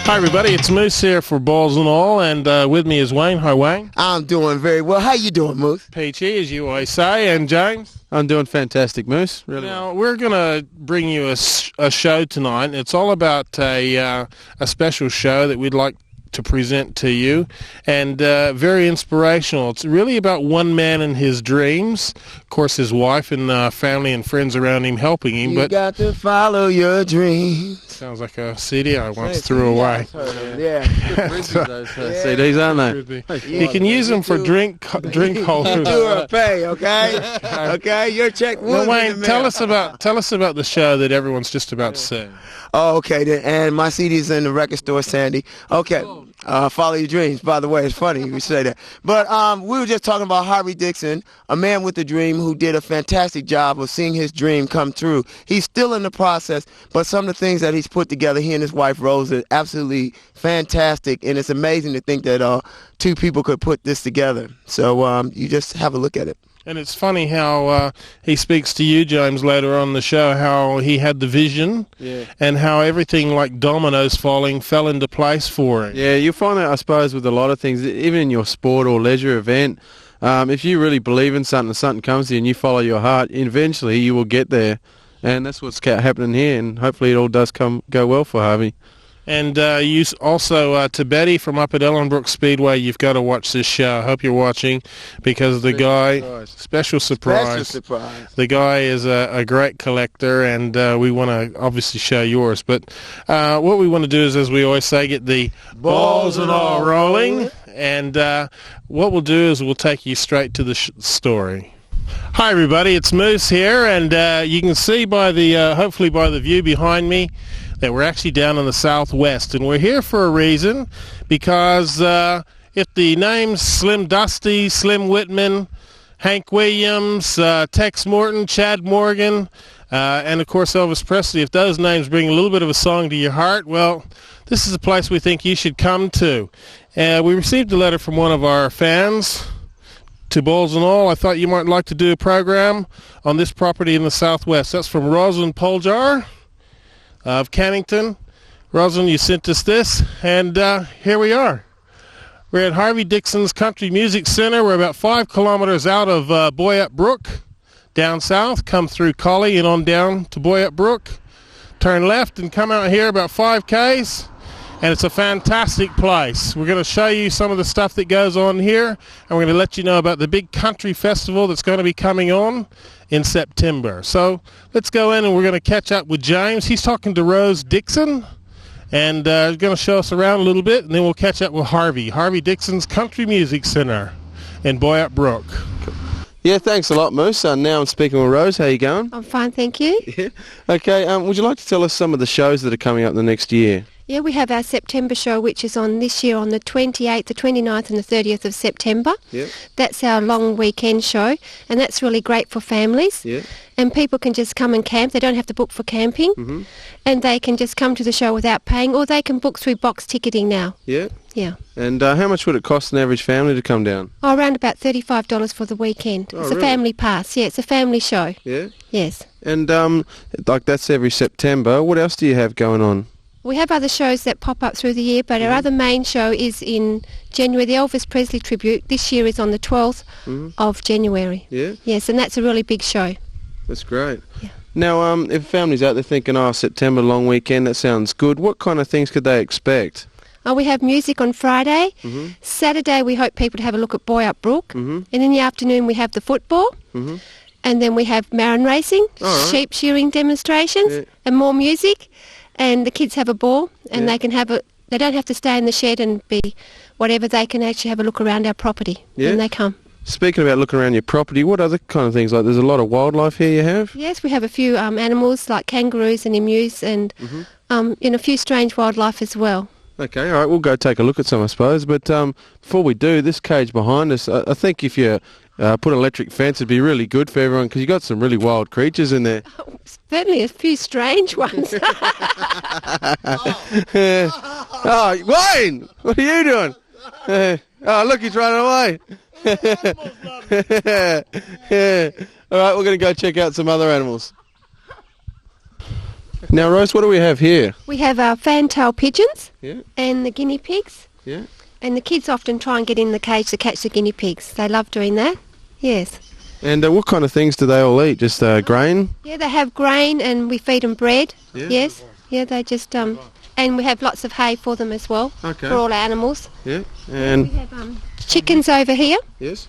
Hi, everybody. It's Moose here for Balls and All, and with me is Wayne. Hi, Wayne. I'm doing very well. How you doing, Moose? Peachy, as you always say, and James. I'm doing fantastic, Moose. Really. Now, we're going to bring you a show tonight. It's all about a special show that we'd like to present to you, and very inspirational. It's really about one man and his dreams. Of course, his wife and family and friends around him helping him. You got to follow your dreams. Sounds like a CD I once threw away. Yeah. CDs, aren't they? You can use them for drink holders. You are pay, okay? Okay, your check will Now, Wayne, tell us about the show that everyone's just about to see. Oh, okay, then. And my CD's in the record store, Sandy. Okay. Follow your dreams. By the way, it's funny you say that. But we were just talking about Harvey Dickson, a man with a dream who did a fantastic job of seeing his dream come true. He's still in the process, but some of the things that he's put together, he and his wife Rose, are absolutely fantastic, and it's amazing to think that two people could put this together. So you just have a look at it. And it's funny how he speaks to you, James, later on in the show, how he had the vision and how everything like dominoes falling fell into place for him. Yeah, you'll find that, I suppose, with a lot of things, even in your sport or leisure event, if you really believe in something, something comes to you and you follow your heart, eventually you will get there. And that's what's happening here, and hopefully it all does go well for Harvey. And you also, to Betty from up at Ellenbrook Speedway, you've got to watch this show. I hope you're watching, because the guy, special surprise. The guy is a great collector, and we want to obviously show yours. But what we want to do is, as we always say, get the balls and all rolling. And what we'll do is we'll take you straight to the story. Hi, everybody. It's Moose here, and you can see by the, hopefully by the view behind me, that we're actually down in the Southwest, and we're here for a reason, because if the names Slim Dusty, Slim Whitman, Hank Williams, Tex Morton, Chad Morgan, and of course Elvis Presley, if those names bring a little bit of a song to your heart, well, this is a place we think you should come to. We received a letter from one of our fans to Balls and All. I thought you might like to do a program on this property in the Southwest. That's from Rosalind Poljar of Cannington. Rosalind, you sent us this, and here we are. We're at Harvey Dickson's Country Music Center. We're about 5 kilometers out of Boyup Brook, down south. Come through Collie and on down to Boyup Brook. Turn left and come out here about 5 Ks, and it's a fantastic place. We're going to show you some of the stuff that goes on here, and we're going to let you know about the big country festival that's going to be coming on in September. So let's go in and we're going to catch up with James. He's talking to Rose Dixon, and he's going to show us around a little bit, and then we'll catch up with Harvey Dickson's Country Music Center in Boyup Brook. Yeah, thanks a lot, Moose. Now I'm speaking with Rose. How you going? I'm fine, thank you. Yeah. Okay, would you like to tell us some of the shows that are coming up the next year? Yeah, we have our September show, which is on this year on the 28th, the 29th and the 30th of September. Yep. That's our long weekend show, and that's really great for families. Yep. And people can just come and camp. They don't have to book for camping. Mm-hmm. And they can just come to the show without paying, or they can book through box ticketing now. Yeah. Yeah. And how much would it cost an average family to come down? Oh, around about $35 for the weekend. Oh, it's really? a family pass. Yeah, it's a family show. Yeah. Yes. And like that's every September. What else do you have going on? We have other shows that pop up through the year, but our other main show is in January, the Elvis Presley tribute. This year is on the 12th of January. Yeah? Yes, and that's a really big show. That's great. Yeah. Now, if families out there thinking, oh, September long weekend, that sounds good, what kind of things could they expect? We have music on Friday. Mm-hmm. Saturday we hope people to have a look at Boyup Brook. Mm-hmm. And in the afternoon we have the football. Mm-hmm. And then we have Marin racing, right. sheep shearing demonstrations, and more music. And the kids have a ball, and they can have they don't have to stay in the shed and be whatever. They can actually have a look around our property when they come. Speaking about looking around your property, what other kind of things? Like, there's a lot of wildlife here you have? Yes, we have a few animals like kangaroos and emus, and a few strange wildlife as well. Okay, all right, we'll go take a look at some, I suppose. But before we do, this cage behind us, I think if you put an electric fence, it'd be really good for everyone, because you've got some really wild creatures in there. Oh, certainly a few strange ones. Oh, Wayne! What are you doing? Oh, look, he's running away. All right, we're going to go check out some other animals. Now, Rose, what do we have here? We have our fantail pigeons Yeah. and the guinea pigs. Yeah. And the kids often try and get in the cage to catch the guinea pigs. They love doing that. Yes. And what kind of things do they all eat? Just grain? Yeah, they have grain and we feed them bread. Yeah. Yes. Yeah, they just and we have lots of hay for them as well. Okay. For all our animals. Yeah. We And have chickens over here. yes.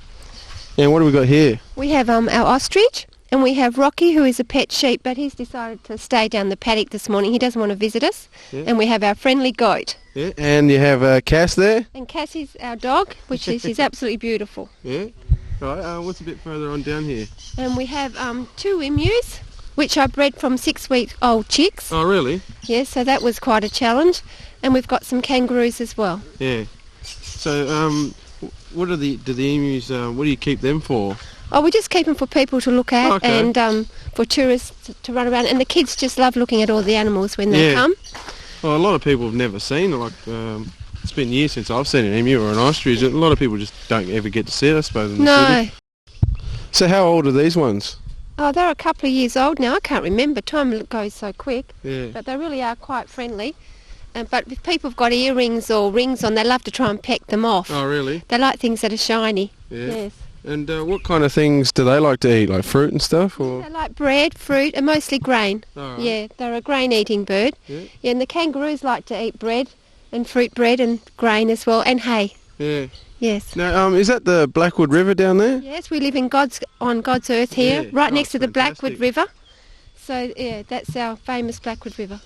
And what do we got here? We have our ostrich, and we have Rocky, who is a pet sheep, but he's decided to stay down the paddock this morning. He doesn't want to visit us. Yeah. And we have our friendly goat. Yeah. And you have Cass there? And Cassie's our dog, which is she's absolutely beautiful. Yeah. Right. What's a bit further on down here? And we have 2 emus, which I bred from 6-week-old chicks. Oh, really? Yes, so that was quite a challenge. And we've got some kangaroos as well. Yeah. So, what do the emus? What do you keep them for? Oh, we just keep them for people to look at Okay. and for tourists to run around. And the kids just love looking at all the animals when they come. Well, a lot of people have never seen it's been years since I've seen an emu or an ostrich. A lot of people just don't ever get to see it, I suppose, in the city. So how old are these ones? Oh, they're a couple of years old now. I can't remember. Time goes so quick. Yeah. But they really are quite friendly. But if people have got earrings or rings on, they love to try and peck them off. Oh, really? They like things that are shiny. Yeah. Yes. And what kind of things do they like to eat, like fruit and stuff? Or? They like bread, fruit, and mostly grain. Oh, right. Yeah, they're a grain-eating bird. Yeah. Yeah, and the kangaroos like to eat bread and fruit bread and grain as well, and hay. Yeah. Yes. Now, is that the Blackwood River down there? Yes, we live on God's earth here, Yeah. right Oh, next to the fantastic. Blackwood River. So, yeah, that's our famous Blackwood River.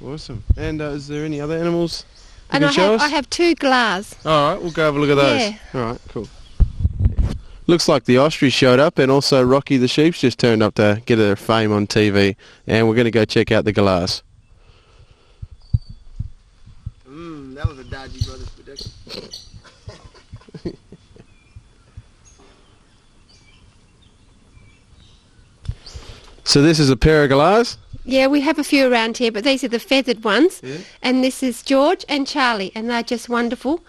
Awesome. And is there any other animals you And can show us? I have 2 glass. All right, we'll go have a look at those. Yeah. All right, cool. Looks like the ostrich showed up, and also Rocky the sheep's just turned up to get their fame on TV, and we're going to go check out the glass. That was a dodgy Brothers prediction. So this is a pair of glass? Yeah, we have a few around here, but these are the feathered ones. Yeah. And this is George and Charlie, and they're just wonderful.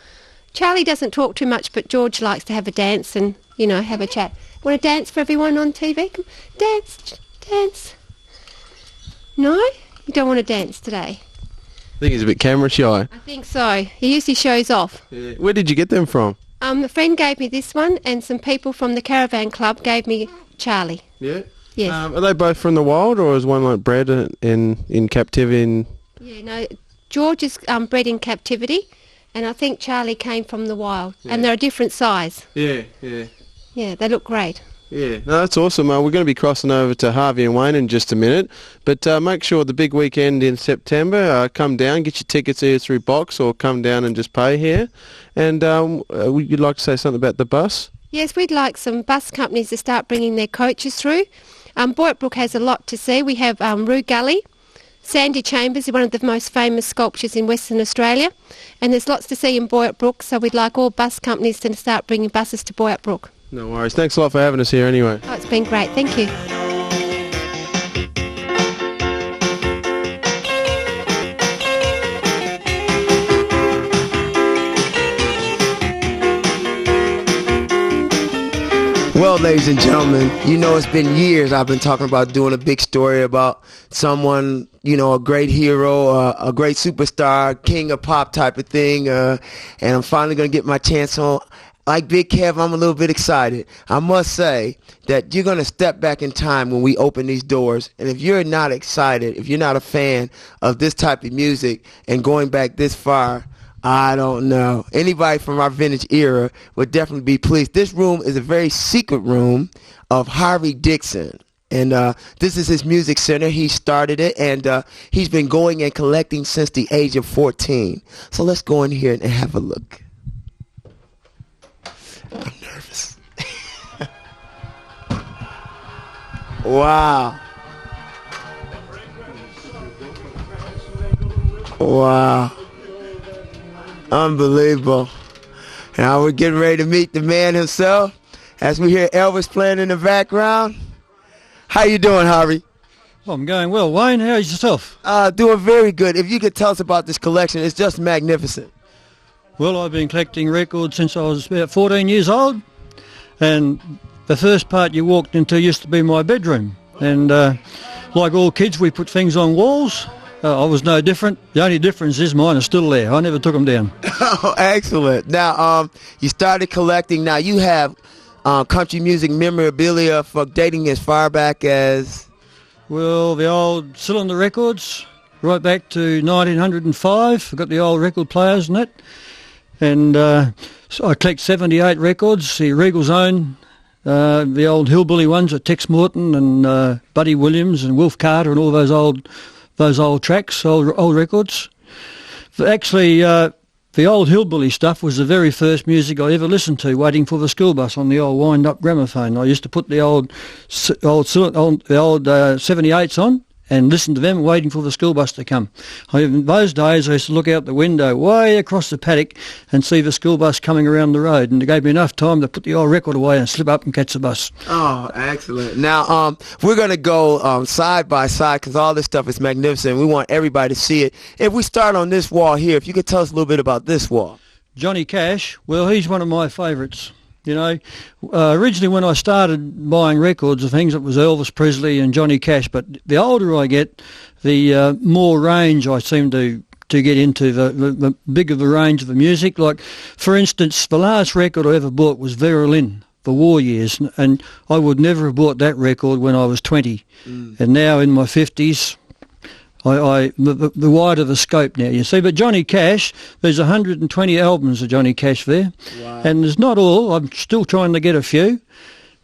Charlie doesn't talk too much, but George likes to have a dance and, have a chat. Want to dance for everyone on TV? Come, dance, dance. No? You don't want to dance today? I think he's a bit camera shy. I think so. He usually shows off. Yeah. Where did you get them from? A friend gave me this one, and some people from the Caravan Club gave me Charlie. Yeah. Yes. Are they both from the wild, or is one like bred in captivity? Yeah, no, George is bred in captivity, and I think Charlie came from the wild, and they're a different size. Yeah. Yeah, they look great. Yeah, no, that's awesome. We're going to be crossing over to Harvey and Wayne in just a minute, but make sure the big weekend in September, come down, get your tickets either through Box or come down and just pay here. And you'd like to say something about the bus? Yes, we'd like some bus companies to start bringing their coaches through. Boyatbrook has a lot to see. We have Roo Gully. Sandy Chambers is one of the most famous sculptures in Western Australia, and there's lots to see in Boyatbrook, so we'd like all bus companies to start bringing buses to Boyatbrook. No worries. Thanks a lot for having us here anyway. Oh, it's been great. Thank you. Well, ladies and gentlemen, it's been years I've been talking about doing a big story about someone, a great hero, a great superstar, king of pop type of thing, and I'm finally going to get my chance on. Like Big Kev, I'm a little bit excited. I must say that you're going to step back in time when we open these doors, and if you're not excited, if you're not a fan of this type of music and going back this far, I don't know. Anybody from our vintage era would definitely be pleased. This room is a very secret room of Harvey Dickson. And this is his music center. He started it, and he's been going and collecting since the age of 14. So let's go in here and have a look. I'm nervous. Wow. Wow. Unbelievable. Now we're getting ready to meet the man himself as we hear Elvis playing in the background. How you doing, Harvey? Well, I'm going well. Wayne, how's yourself? Doing very good. If you could tell us about this collection, it's just magnificent. Well, I've been collecting records since I was about 14 years old, and the first part you walked into used to be my bedroom, and like all kids, we put things on walls. I was no different. The only difference is mine are still there. I never took them down. Oh, excellent. Now, you started collecting. Now, you have country music memorabilia for dating as far back as? Well, the old cylinder records, right back to 1905. I've got the old record players and that. And so I collect 78 records, the Regal's Own, the old hillbilly ones at Tex Morton and Buddy Williams and Wolf Carter and all those old tracks, old records. Actually, the old hillbilly stuff was the very first music I ever listened to, waiting for the school bus on the old wind-up gramophone. I used to put the old 78s on and listen to them waiting for the school bus to come. In those days, I used to look out the window way across the paddock and see the school bus coming around the road, and it gave me enough time to put the old record away and slip up and catch the bus. Oh, excellent. Now, we're going to go side by side because all this stuff is magnificent. We want everybody to see it. If we start on this wall here, if you could tell us a little bit about this wall. Johnny Cash, well, he's one of my favourites. You know, originally when I started buying records of things, it was Elvis Presley and Johnny Cash. But the older I get, the more range I seem to get into, the bigger the range of the music. Like, for instance, the last record I ever bought was Vera Lynn, The War Years, and I would never have bought that record when I was 20. And now in my 50s, the wider the scope now, you see. But Johnny Cash, there's 120 albums of Johnny Cash there. Wow. And there's not all. I'm still trying to get a few.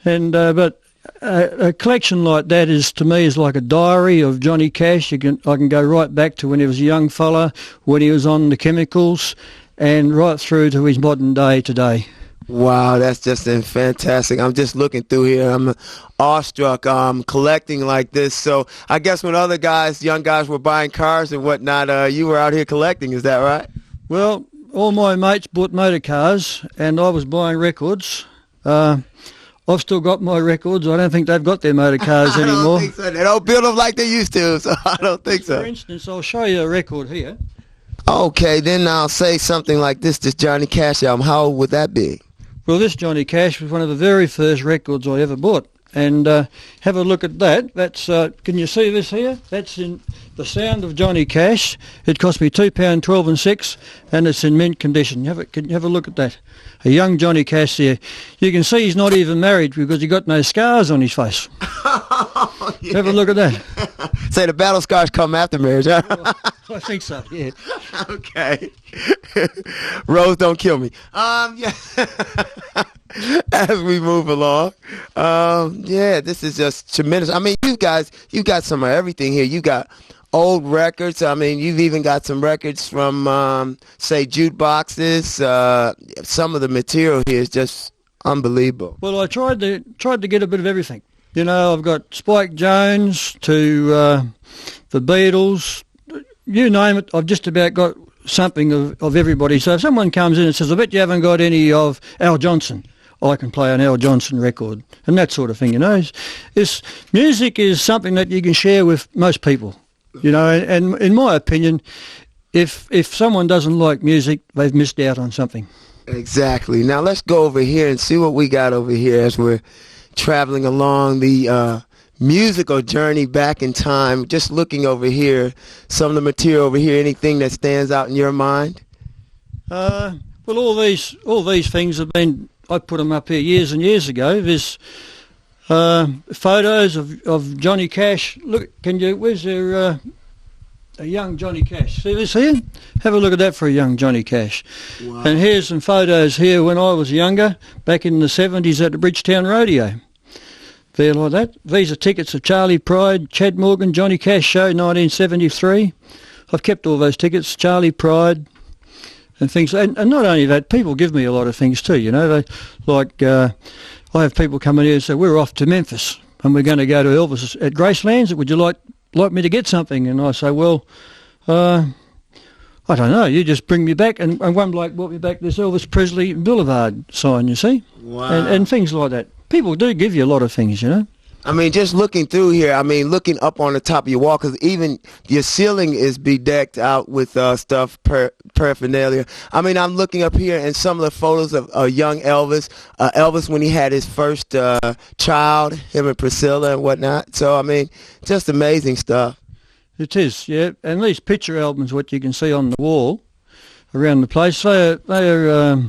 And but a collection like that is, to me, is like a diary of Johnny Cash. I can go right back to when he was a young fella, when he was on the Chemicals, and right through to his modern day today. Wow, that's just fantastic. I'm just looking through here. I'm awestruck collecting like this. So I guess when other guys, young guys, were buying cars and whatnot, you were out here collecting. Is that right? Well, all my mates bought motor cars and I was buying records. I've still got my records. I don't think they've got their motor cars anymore. I don't think so. They don't build them like they used to, so I don't think so. For instance, I'll show you a record here. Okay, then I'll say something like this Johnny Cash album. How old would that be? Well, this Johnny Cash was one of the very first records I ever bought. And have a look at that. That's can you see this here? That's in The Sound of Johnny Cash. It cost me £2.12 and 6, and it's in mint condition. Can you have a look at that? A young Johnny Cash there. You can see he's not even married because he got no scars on his face. Oh, yeah. Have a look at that. Say the battle scars come after marriage, huh? Well, I think so, yeah. Okay. Rose, don't kill me. Yeah. As we move along, yeah, this is just tremendous. I mean, you got some of everything here. You got old records. I mean, you've even got some records from, say, jukeboxes. Some of the material here is just unbelievable. Well, I tried to get a bit of everything. You know, I've got Spike Jones to the Beatles. You name it, I've just about got something of everybody. So if someone comes in and says, I bet you haven't got any of Al Johnson, I can play an Al Johnson record and that sort of thing, you know. Music is something that you can share with most people, you know, and in my opinion, if someone doesn't like music, they've missed out on something. Exactly. Now let's go over here and see what we got over here as we're traveling along the musical journey back in time. Just looking over here, some of the material over here, anything that stands out in your mind? Well, all these things have been, I put them up here years and years ago. There's photos of Johnny Cash. Look, where's there a young Johnny Cash? See this here? Have a look at that for a young Johnny Cash. Wow. And here's some photos here when I was younger, back in the 70s at the Bridgetown Rodeo. There like that. These are tickets of Charlie Pride, Chad Morgan, Johnny Cash Show, 1973. I've kept all those tickets, Charlie Pride and things. And not only that, people give me a lot of things too, you know. I have people come in here and say, we're off to Memphis and we're going to go to Elvis at Gracelands. Would you like me to get something? And I say, well, I don't know. You just bring me back. And one bloke brought me back this Elvis Presley Boulevard sign, you see. Wow. And things like that. People do give you a lot of things, you know. I mean, just looking through here, I mean, looking up on the top of your wall, because even your ceiling is bedecked out with stuff, paraphernalia. I mean, I'm looking up here and some of the photos of young Elvis, Elvis when he had his first child, him and Priscilla and whatnot. So, I mean, just amazing stuff. It is, yeah. And these picture albums, what you can see on the wall around the place, they are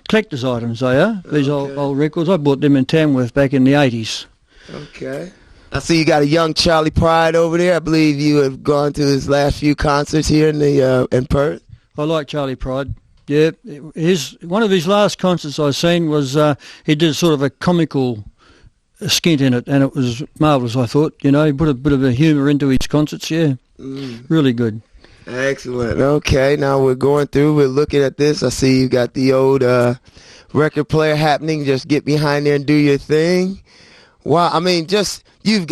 collector's items, they are. These old records. I bought them in Tamworth back in the 80s. Okay. I see you got a young Charlie Pride over there. I believe you have gone to his last few concerts here in Perth. I like Charlie Pride. Yeah, one of his last concerts I seen was he did sort of a comical skint in it, and it was marvellous. I thought, he put a bit of a humour into his concerts. Yeah, really good. Excellent. Okay, now we're going through. We're looking at this. I see you got the old record player happening. Just get behind there and do your thing. Wow, I mean,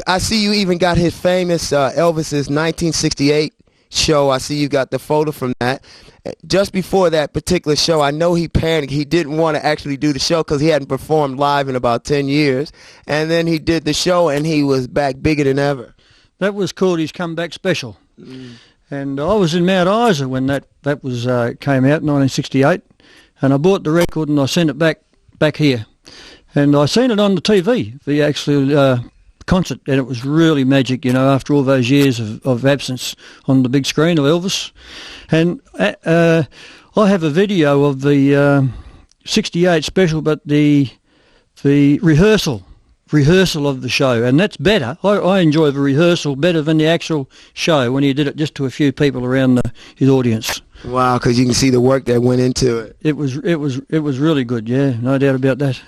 I see you even got his famous Elvis's 1968 show. I see you got the photo from that. Just before that particular show, I know he panicked. He didn't want to actually do the show because he hadn't performed live in about 10 years. And then he did the show, and he was back bigger than ever. That was called his comeback special. And I was in Mount Isa when that was came out in 1968. And I bought the record and I sent it back here. And I seen it on the TV, the actual concert, and it was really magic, after all those years of absence on the big screen of Elvis. And I have a video of the 68 special, but the rehearsal of the show, and that's better. I enjoy the rehearsal better than the actual show when he did it just to a few people around his audience. Wow, because you can see the work that went into it. It was really good, yeah, no doubt about that.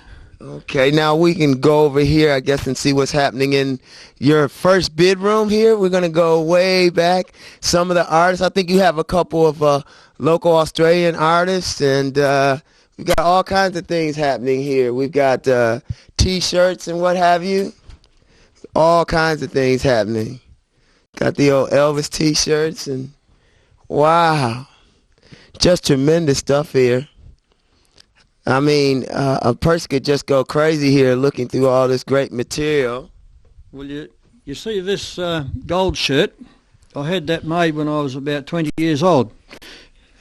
Okay, now we can go over here, I guess, and see what's happening in your first bid room here. We're going to go way back. Some of the artists, I think you have a couple of local Australian artists, and we've got all kinds of things happening here. We've got T-shirts and what have you. All kinds of things happening. Got the old Elvis T-shirts, and wow, just tremendous stuff here. I mean, a person could just go crazy here looking through all this great material. Well, you see this gold shirt, I had that made when I was about 20 years old.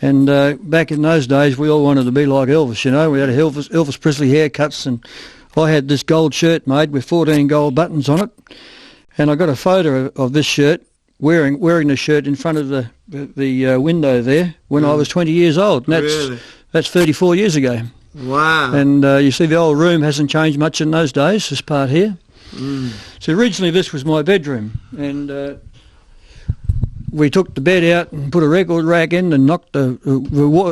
And back in those days, we all wanted to be like Elvis, We had Elvis Presley haircuts, and I had this gold shirt made with 14 gold buttons on it. And I got a photo of this shirt, wearing the shirt in front of the window there when I was 20 years old. And that's 34 years ago. Wow. And you see the old room hasn't changed much in those days, this part here. So originally this was my bedroom, and we took the bed out and put a record rack in and knocked the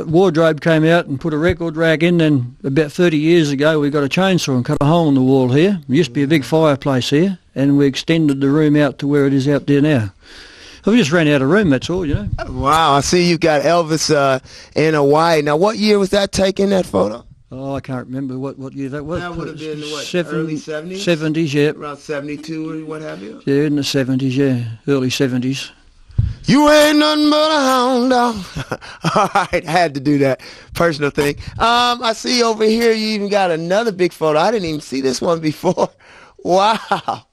wardrobe came out and put a record rack in. And about 30 years ago we got a chainsaw and cut a hole in the wall here. There used to be a big fireplace here, and we extended the room out to where it is out there now. We just ran out of room, that's all, Wow, I see you've got Elvis in Hawaii. Now, what year was that taken, that photo? Oh, I can't remember what year that was. That would have been, early 70s? 70s, yeah. Around 72 or what have you? Yeah, in the 70s, yeah. Early 70s. You ain't nothing but a hound dog. All right, I had to do that personal thing. I see over here you even got another big photo. I didn't even see this one before. Wow,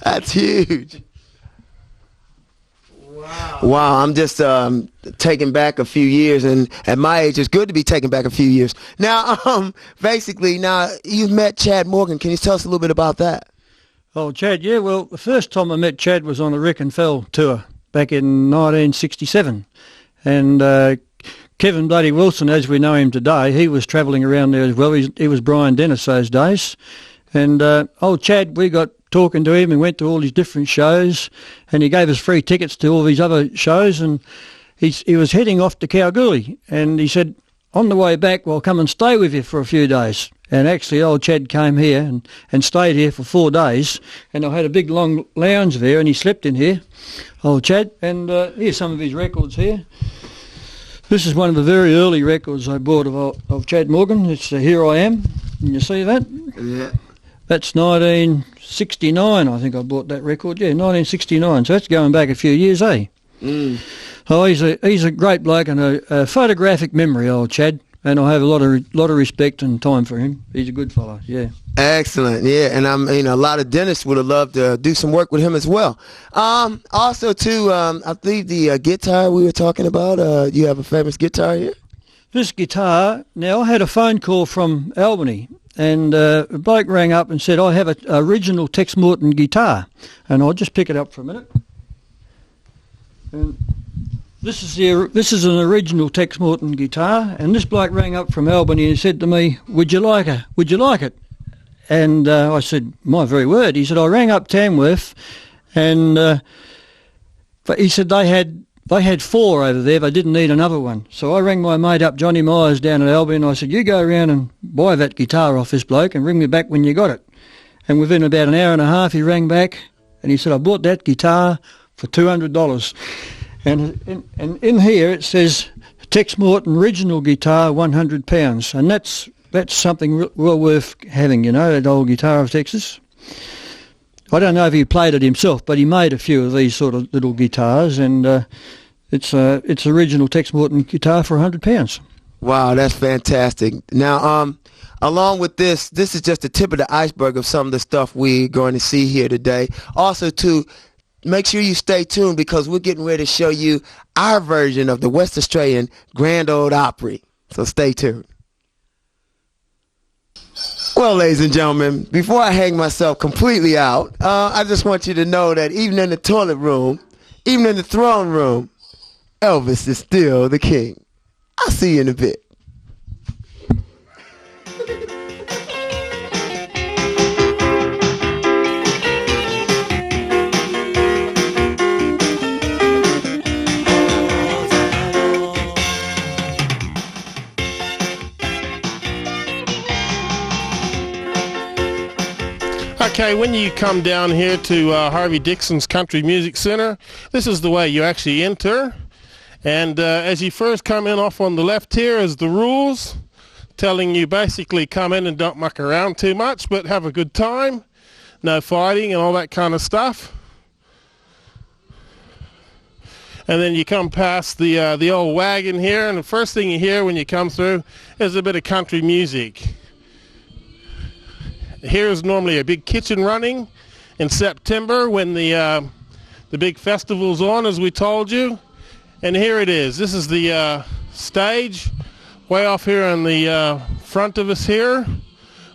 that's huge. Wow, I'm just taking back a few years, and at my age, it's good to be taken back a few years. Now, basically, you've met Chad Morgan. Can you tell us a little bit about that? Oh, Chad, yeah, well, the first time I met Chad was on the Wreck and Fell tour back in 1967. And Kevin Bloody Wilson, as we know him today, he was travelling around there as well. He was Brian Dennis those days. And old Chad, we got talking to him and went to all these different shows, and he gave us free tickets to all these other shows, and he was heading off to Kalgoorlie, and he said, on the way back, well, come and stay with you for a few days. And actually old Chad came here and stayed here for 4 days, and I had a big long lounge there, and he slept in here, old Chad. And here's some of his records here. This is one of the very early records I bought of Chad Morgan. It's Here I Am. Can you see that? Yeah. That's 1969, I think I bought that record. Yeah, 1969. So that's going back a few years, eh? Oh, he's a great bloke and a photographic memory, old Chad. and I have a lot of respect and time for him. He's a good fellow, yeah. Excellent, yeah, and a lot of dentists would have loved to do some work with him as well. Also, too, I believe the guitar we were talking about. You have a famous guitar here. This guitar. Now, I had a phone call from Albany, and a bloke rang up and said, "I have an original Tex Morton guitar," and I'll just pick it up for a minute. And this is an original Tex Morton guitar, and this bloke rang up from Albany and said to me, "Would you like it? Would you like it?" And I said, "My very word." He said, "I rang up Tamworth, and but he said they had 4 over there. They didn't need another one." So I rang my mate up, Johnny Myers, down at Albany, and I said, "You go around and buy that guitar off this bloke and ring me back when you got it." And within about an hour and a half, he rang back, and he said, "I bought that guitar for $200. And in here it says Tex Morton original guitar, £100, and that's something well worth having, that old guitar of Texas. I don't know if he played it himself, but he made a few of these sort of little guitars, and it's original Tex Morton guitar for £100. Wow, that's fantastic. Now, along with this is just the tip of the iceberg of some of the stuff we're going to see here today. Also, too, make sure you stay tuned because we're getting ready to show you our version of the West Australian Grand Ole Opry. So stay tuned. Well, ladies and gentlemen, before I hang myself completely out, I just want you to know that even in the toilet room, even in the throne room, Elvis is still the king. I'll see you in a bit. Okay, when you come down here to Harvey Dickson's Country Music Center, this is the way you actually enter. And as you first come in off on the left here is the rules, telling you basically come in and don't muck around too much, but have a good time. No fighting and all that kind of stuff. And then you come past the old wagon here, and the first thing you hear when you come through is a bit of country music. Here's normally a big kitchen running in September when the big festival's on, as we told you. And here it is. This is the stage way off here in the front of us here,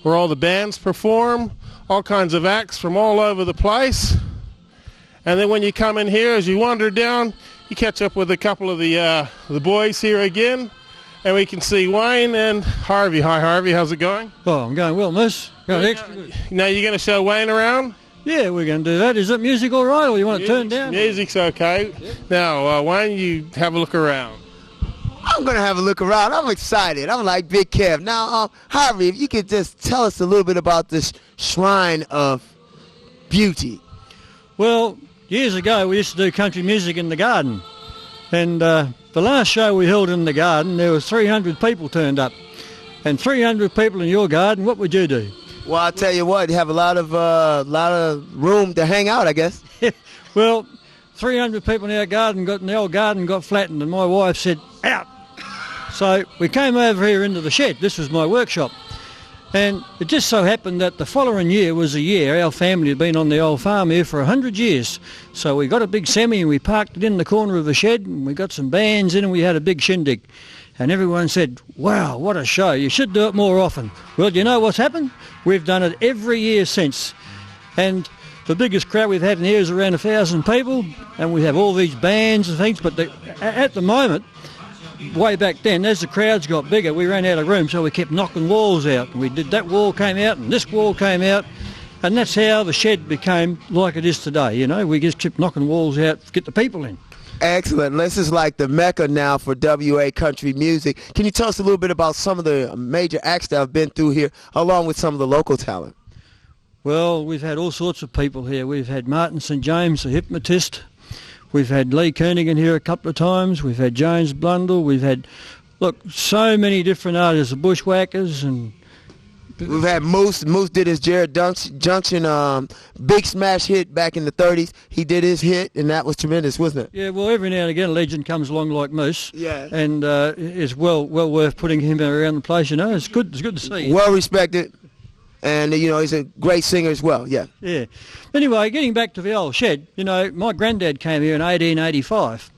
where all the bands perform, all kinds of acts from all over the place. And then when you come in here, as you wander down, you catch up with a couple of the boys here again. And we can see Wayne and Harvey. Hi, Harvey. How's it going? Oh, I'm going well, miss. Now, you're going to show Wayne around? Yeah, we're going to do that. Is it music all right, or you want to turn down? Music's okay. Yep. Now, Wayne, you have a look around. I'm going to have a look around. I'm excited. I'm like Big Kev. Now, Harvey, if you could just tell us a little bit about this Shrine of Beauty. Well, years ago, we used to do country music in the garden. And the last show we held in the garden, there was 300 people turned up. And 300 people in your garden, what would you do? Well, I'll tell you what, you have a lot of room to hang out, I guess. Well, 300 people in our garden the old garden got flattened, and my wife said, out. So we came over here into the shed. This was my workshop. And it just so happened that the following year was a year our family had been on the old farm here for 100 years. So we got a big semi and we parked it in the corner of the shed, and we got some bands in and we had a big shindig. And everyone said, wow, what a show. You should do it more often. Well, do you know what's happened? We've done it every year since. And the biggest crowd we've had in here is around 1,000 people, and we have all these bands and things. But at the moment, way back then, as the crowds got bigger, we ran out of room, so we kept knocking walls out. And we did that wall came out, and this wall came out, and that's how the shed became like it is today. We just kept knocking walls out to get the people in. Excellent. This is like the mecca now for WA country music. Can you tell us a little bit about some of the major acts that have been through here, along with some of the local talent? Well, we've had all sorts of people here. We've had Martin St. James, the hypnotist. We've had Lee Koenigan here a couple of times. We've had James Blundell. We've had, so many different artists, the Bushwhackers, and We've had Moose. Moose did his Jared Junction big smash hit back in the 30s. He did his hit, and that was tremendous, wasn't it? Yeah, well, every now and again a legend comes along like Moose. Yeah. And it's well worth putting him around the place, you know. It's good to see. Well respected. And, you know, he's a great singer as well, yeah. Yeah. Anyway, getting back to the old shed, you know, my granddad came here in 1885.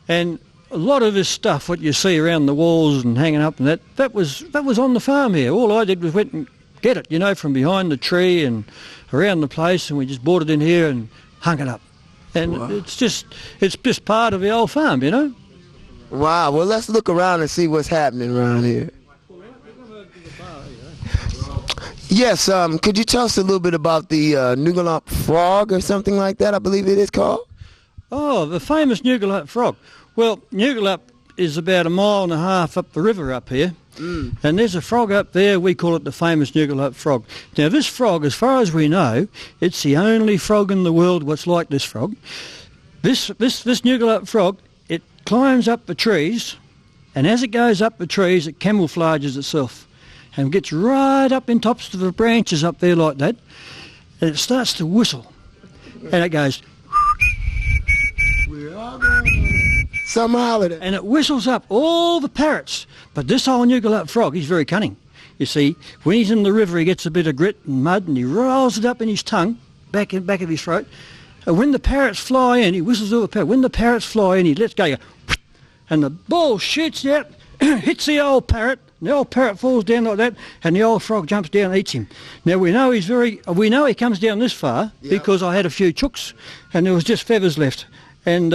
And a lot of this stuff, what you see around the walls and hanging up and that was on the farm here. All I did was went and get it, you know, from behind the tree and around the place, and we just brought it in here and hung it up. And wow. It's just part of the old farm, you know. Wow. Well, let's look around and see what's happening around here. Yes, could you tell us a little bit about the Nugalump frog or something like that, I believe it is called? Oh, the famous Nugalump frog. Well, Nugalump is about 1.5 miles up the river up here, and there's a frog up there, we call it the famous Nugalump frog. Now, this frog, as far as we know, it's the only frog in the world what's like this frog. This Nugalump frog, it climbs up the trees, and as it goes up the trees, it camouflages itself. And gets right up in tops of the branches up there like that, and it starts to whistle, and it goes, we're all going some holiday, and it whistles up all the parrots. But this old Nugalump frog, he's very cunning. You see, when he's in the river, he gets a bit of grit and mud, and he rolls it up in his tongue, back of his throat. And when the parrots fly in, he whistles over the parrot. When the parrots fly in, he lets go, and the ball shoots out, hits the old parrot. The old parrot falls down like that, and the old frog jumps down and eats him. Now we know he comes down this far because I had a few chooks, and there was just feathers left. And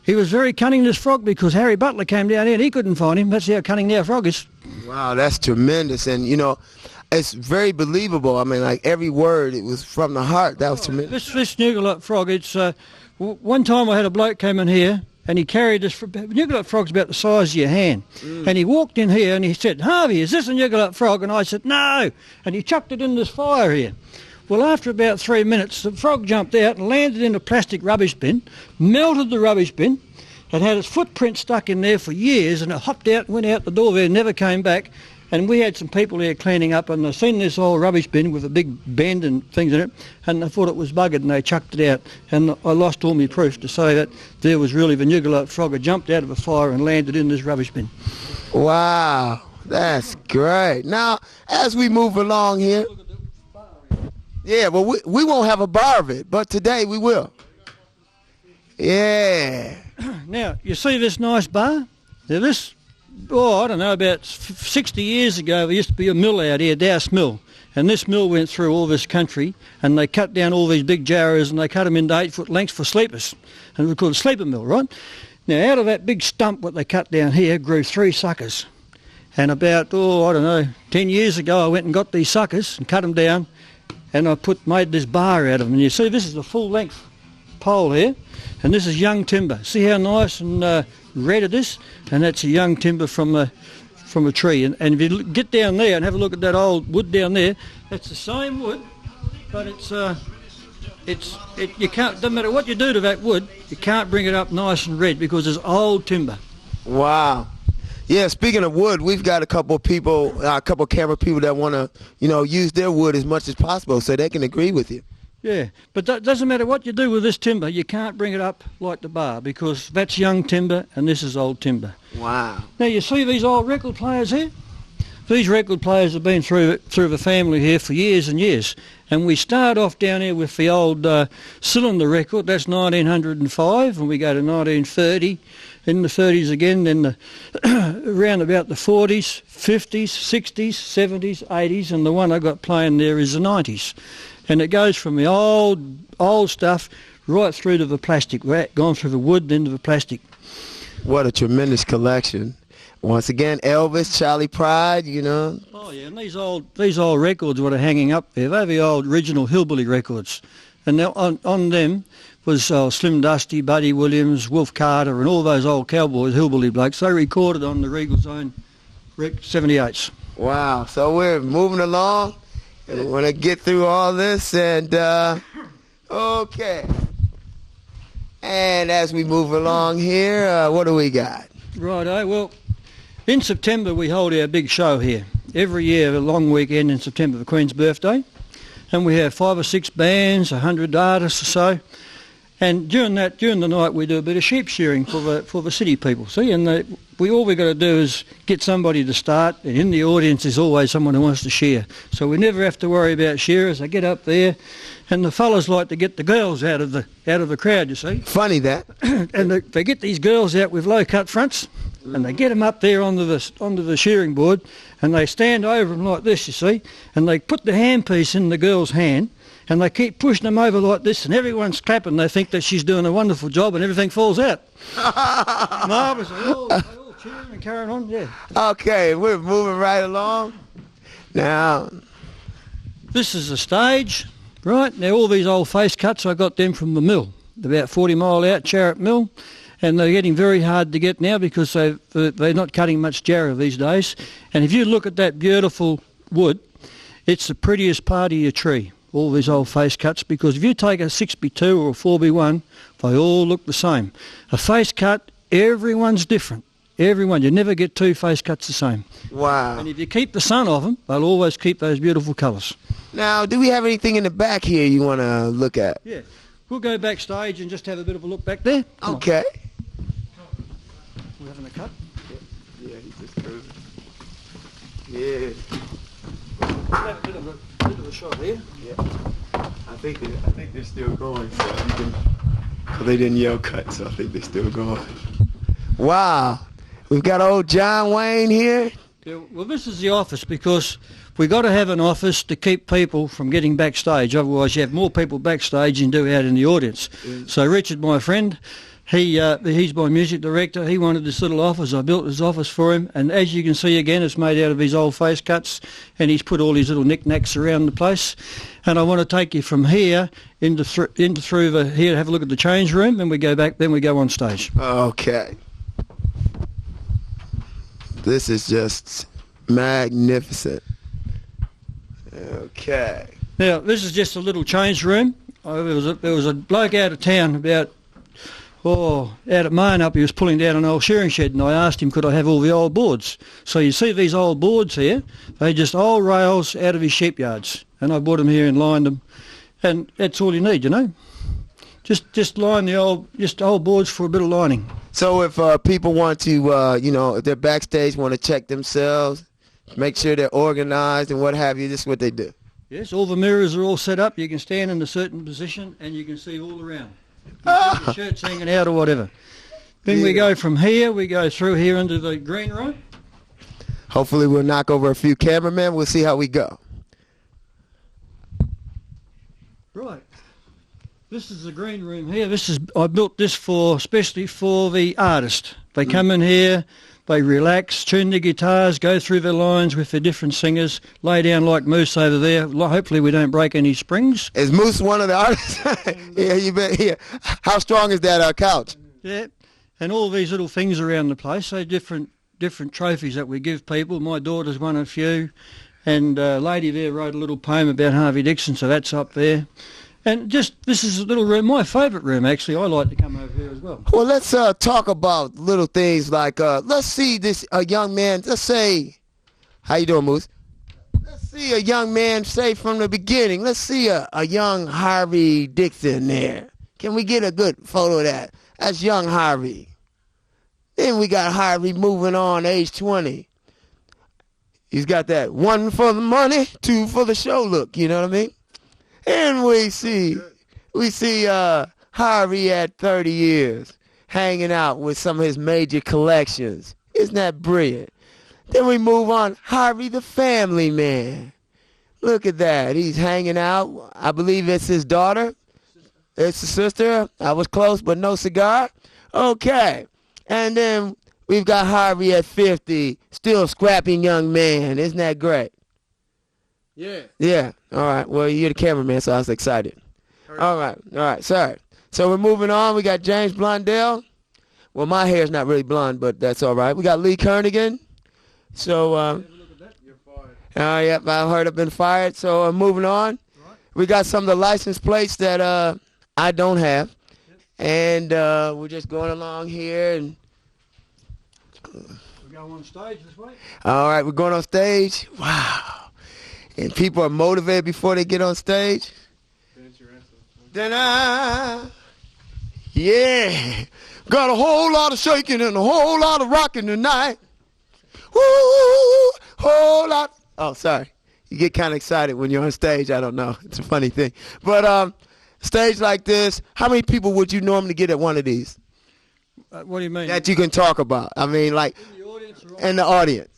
he was very cunning, this frog, because Harry Butler came down here and he couldn't find him. That's how cunning our frog is. Wow, that's tremendous, and you know, it's very believable. I mean, like every word, it was from the heart. That was tremendous. This Nugalump frog, it's one time I had a bloke came in here. And he carried this, Nugalump frog's about the size of your hand. And he walked in here and he said, Harvey, is this a Nugalump frog? And I said, no. And he chucked it in this fire here. Well, after about 3 minutes, the frog jumped out and landed in a plastic rubbish bin, melted the rubbish bin. It had its footprint stuck in there for years, and it hopped out and went out the door there and never came back. And we had some people here cleaning up, and they seen this old rubbish bin with a big bend and things in it, and they thought it was buggered, and they chucked it out. And I lost all my proof to say that there was really the Nugalump frog had jumped out of a fire and landed in this rubbish bin. Wow, that's great. Now, as we move along here, yeah, well, we won't have a bar of it, but today we will. Yeah. Now, you see this nice bar? Now, this... I don't know, about 60 years ago there used to be a mill out here, Douse Mill, and this mill went through all this country, and they cut down all these big jarrows and they cut them into 8-foot lengths for sleepers, and it was called a sleeper mill, right? Now out of that big stump what they cut down here grew 3 suckers, and about, 10 years ago I went and got these suckers and cut them down, and I made this bar out of them. And you see this is a full length pole here, and this is young timber. See how nice and red it is? And that's a young timber from a tree. And if you get down there and have a look at that old wood down there, that's the same wood, but you can't, doesn't matter what you do to that wood, you can't bring it up nice and red because it's old timber. Wow. Yeah, speaking of wood, we've got a couple of people, a couple of camera people that want to, use their wood as much as possible so they can agree with you. Yeah, but that doesn't matter what you do with this timber, you can't bring it up like the bar because that's young timber and this is old timber. Wow. Now you see these old record players here? These record players have been through the family here for years and years. And we start off down here with the old cylinder record, that's 1905, and we go to 1930, in the 30s again, then around about the 40s, 50s, 60s, 70s, 80s, and the one I got playing there is the 90s. And it goes from the old stuff right through to the plastic, gone through the wood, then to the plastic. What a tremendous collection. Once again, Elvis, Charlie Pride, Oh yeah, and these old records what are hanging up there, they're the old original hillbilly records. And on them was Slim Dusty, Buddy Williams, Wolf Carter, and all those old Cowboys, hillbilly blokes. They recorded on the Regal's own 78s. Wow, so we're moving along. We want to get through all this, and okay. And as we move along here, what do we got? Righto. Well, in September we hold our big show here, every year, a long weekend in September, the Queen's birthday, and we have 5 or 6 bands, 100 artists or so. And during the night, we do a bit of sheep shearing for the city people. See, and all we got to do is get somebody to start, and in the audience is always someone who wants to shear. So we never have to worry about shearers. They get up there, and the fellas like to get the girls out of the crowd. You see, funny that. And they get these girls out with low cut fronts, and they get them up there onto the shearing board, and they stand over them like this. You see, and they put the handpiece in the girl's hand. And they keep pushing them over like this, and everyone's clapping. They think that she's doing a wonderful job, and everything falls out. Marvellous. They all cheering and carrying on, yeah. Okay, we're moving right along. Now, this is the stage, right? Now, all these old face cuts, I got them from the mill, about 40 mile out, Charrett Mill, and they're getting very hard to get now because they're not cutting much jarrah these days. And if you look at that beautiful wood, it's the prettiest part of your tree. All these old face cuts, because if you take a 6B2 or a 4B1, they all look the same. A face cut, everyone's different. Everyone, you never get 2 face cuts the same. Wow. And if you keep the sun off them, they'll always keep those beautiful colours. Now, do we have anything in the back here you want to look at? Yeah. We'll go backstage and just have a bit of a look back there. Come okay. We're having a cut? Yeah, he's just cruising. Yeah. Have a bit of a shot here. Yeah. I think they're still going. So they didn't yell cut, so I think they're still going. Wow. We've got old John Wayne here. Yeah, well, this is the office because we got to have an office to keep people from getting backstage. Otherwise, you have more people backstage than you do out in the audience. So Richard, my friend, he's my music director. He wanted this little office. I built this office for him, and as you can see again, it's made out of his old face cuts, and he's put all his little knickknacks around the place. And I want to take you from here into through here, have a look at the change room, then we go back, then we go on stage. Okay. This is just magnificent. Okay. Now, this is just a little change room. There was a bloke out of town out at mine up, he was pulling down an old shearing shed, and I asked him could I have all the old boards. So you see these old boards here, they're just old rails out of his sheep yards, and I brought them here and lined them, and that's all you need, you know. Just line the old boards for a bit of lining. So if people want to, if they're backstage, want to check themselves, make sure they're organized and what have you, this is what they do. Yes, all the mirrors are all set up. You can stand in a certain position and you can see all around. Your shirt's hanging out or whatever. Then we go from here, we go through here into the green room. Hopefully we'll knock over a few cameramen. We'll see how we go. Right. This is the green room here. I built this especially for the artist. They come in here, they relax, tune their guitars, go through their lines with the different singers, lay down like Moose over there. Hopefully we don't break any springs. Is Moose one of the artists? Yeah, you bet. Yeah. How strong is that couch? Yeah, and all these little things around the place. So different trophies that we give people. My daughter's won a few, and a lady there wrote a little poem about Harvey Dickson, so that's up there. And this is a little room, my favourite room actually. I like to come over here as well. Well, let's talk about little things like, let's see this young man, let's say, how you doing, Moose? Let's see a young man, say from the beginning, let's see a young Harvey Dickson there. Can we get a good photo of that? That's young Harvey. Then we got Harvey moving on, age 20. He's got that 1 for the money, 2 for the show look, you know what I mean? And we see Harvey at 30 years hanging out with some of his major collections. Isn't that brilliant? Then we move on. Harvey the family man. Look at that. He's hanging out. I believe it's his daughter. It's his sister. I was close, but no cigar. Okay. And then we've got Harvey at 50, still scrapping young man. Isn't that great? Yeah. Yeah. All right. Well, you're the cameraman, so I was excited. All right. Sorry. So we're moving on. We got James Blondell. Well, my hair's not really blonde, but that's all right. We got Lee Kernigan. So, You're fired. yep, I've heard I've been fired. So moving on. Right. We got some of the license plates that I don't have. Yep. And we're just going along here. And We'll go on stage this way. All right, we're going on stage. Wow. And people are motivated before they get on stage. Yeah. Got a whole lot of shaking and a whole lot of rocking tonight. Woo, whole lot. Oh, sorry. You get kind of excited when you're on stage. I don't know. It's a funny thing. But stage like this, how many people would you normally get at one of these? What do you mean? That you can talk about. I mean, like, in the audience. In the audience.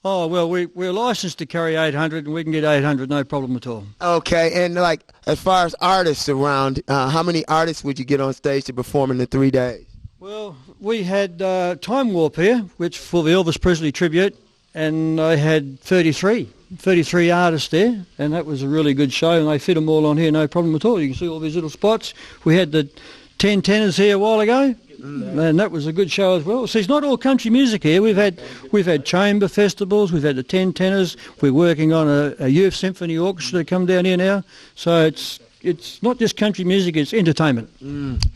Oh, well, we're licensed to carry 800, and we can get 800, no problem at all. Okay, and like, as far as artists around, how many artists would you get on stage to perform in the 3 days? Well, we had Time Warp here, which for the Elvis Presley tribute, and I had 33 artists there, and that was a really good show, and they fit them all on here, no problem at all. You can see all these little spots. We had the 10 tenors here a while ago, and that was a good show as well. See, it's not all country music here. We've had chamber festivals, we've had the 10 tenors, we're working on a youth symphony orchestra to come down here now, so it's not just country music, it's entertainment.